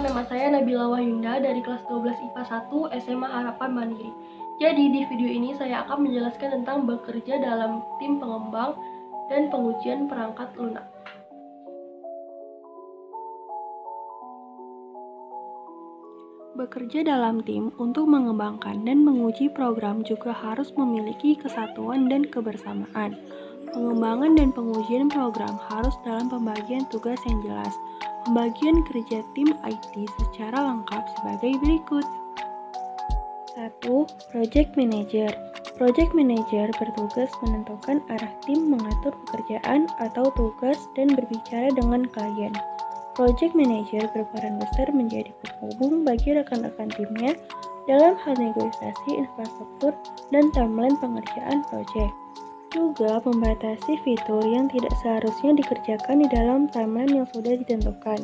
Perkenalkan, nama saya Nabila Wahyunda dari kelas 12 IPA 1 SMA Harapan Mandiri. Jadi di video ini saya akan menjelaskan tentang bekerja dalam tim pengembang dan pengujian perangkat lunak. Bekerja dalam tim untuk mengembangkan dan menguji program juga harus memiliki kesatuan dan kebersamaan. Pengembangan dan pengujian program harus dalam pembagian tugas yang jelas. Pembagian kerja tim IT secara lengkap sebagai berikut. 1. Project Manager. Project Manager bertugas menentukan arah tim, mengatur pekerjaan atau tugas, dan berbicara dengan klien. Project Manager berperan besar menjadi penghubung bagi rekan-rekan timnya dalam hal negosiasi infrastruktur dan timeline pengerjaan proyek. Juga membatasi fitur yang tidak seharusnya dikerjakan di dalam timeline yang sudah ditentukan.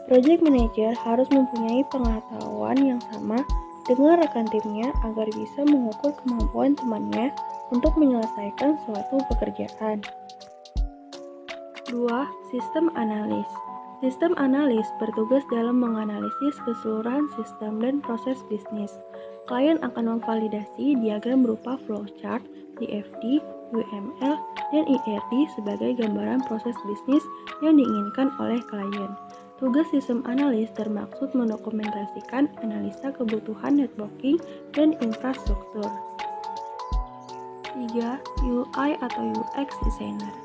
Project Manager harus mempunyai pengetahuan yang sama dengan rekan timnya agar bisa mengukur kemampuan temannya untuk menyelesaikan suatu pekerjaan. 2. Sistem Analis. Sistem analis bertugas dalam menganalisis keseluruhan sistem dan proses bisnis. Klien akan memvalidasi diagram berupa flowchart, DFD, UML, dan IRD sebagai gambaran proses bisnis yang diinginkan oleh klien. Tugas sistem analis bermaksud mendokumentasikan analisa kebutuhan networking dan infrastruktur. 3. UI atau UX Designer.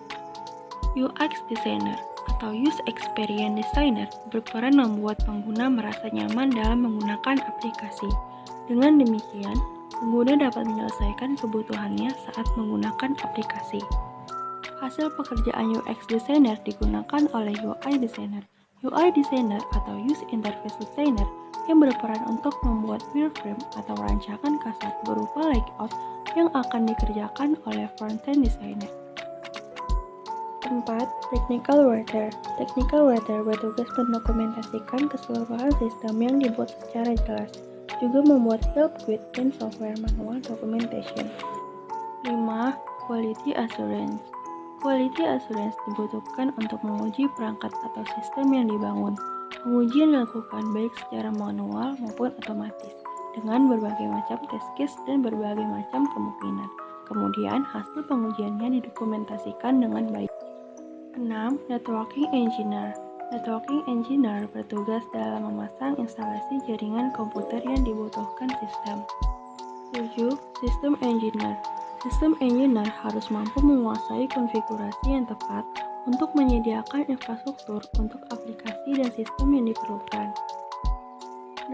UX Designer atau User Experience Designer berperan membuat pengguna merasa nyaman dalam menggunakan aplikasi. Dengan demikian, pengguna dapat menyelesaikan kebutuhannya saat menggunakan aplikasi. Hasil pekerjaan UX Designer digunakan oleh UI Designer. UI Designer atau User Interface Designer yang berperan untuk membuat wireframe atau rancangan kasar berupa layout yang akan dikerjakan oleh front-end designer. 4. Technical Writer. Technical Writer bertugas mendokumentasikan keseluruhan sistem yang dibuat secara jelas, juga membuat help guide dan software manual documentation. 5. Quality Assurance. Quality Assurance dibutuhkan untuk menguji perangkat atau sistem yang dibangun. Pengujian dilakukan baik secara manual maupun otomatis, dengan berbagai macam test case dan berbagai macam kemungkinan. Kemudian, hasil pengujiannya didokumentasikan dengan baik. 6. Networking Engineer. Networking Engineer bertugas dalam memasang instalasi jaringan komputer yang dibutuhkan sistem. 7. System Engineer. System Engineer harus mampu menguasai konfigurasi yang tepat untuk menyediakan infrastruktur untuk aplikasi dan sistem yang diperlukan.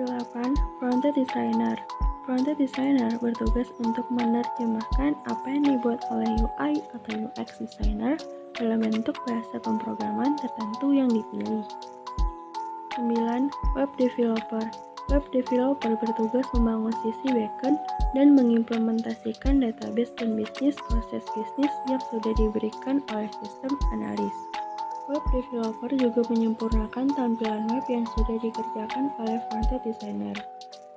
8. Frontend Designer. Frontend Designer bertugas untuk menerjemahkan apa yang dibuat oleh UI atau UX Designer dalam bentuk bahasa pemrograman tertentu yang dipilih. 9. Web Developer. Web Developer bertugas membangun sisi backend dan mengimplementasikan database dan bisnis proses bisnis yang sudah diberikan oleh sistem analis. Web Developer juga menyempurnakan tampilan web yang sudah dikerjakan oleh frontend designer.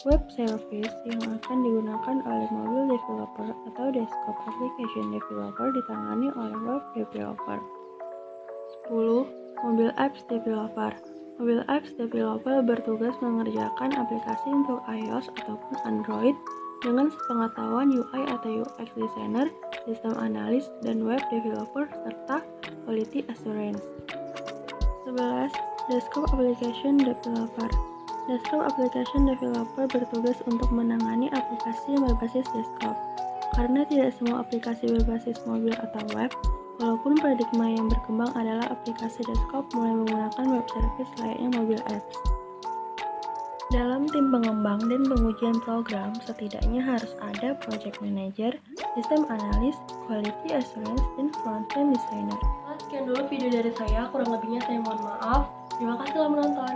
Web Service yang akan digunakan oleh mobile developer atau desktop application developer ditangani oleh web developer. 10. Mobile Apps Developer. Mobile Apps Developer bertugas mengerjakan aplikasi untuk iOS ataupun Android dengan sepengetahuan UI atau UX Designer, sistem analis, dan web developer serta quality assurance. 11. Desktop Application Developer. Desktop Application Developer bertugas untuk menangani aplikasi yang berbasis desktop. Karena tidak semua aplikasi berbasis mobil atau web, walaupun paradigma yang berkembang adalah aplikasi desktop mulai menggunakan web service layaknya mobile apps. Dalam tim pengembang dan pengujian program, setidaknya harus ada project manager, sistem analis, quality assurance, dan front-end designer. Sekian dulu video dari saya, kurang lebihnya saya mohon maaf. Terima kasih telah menonton.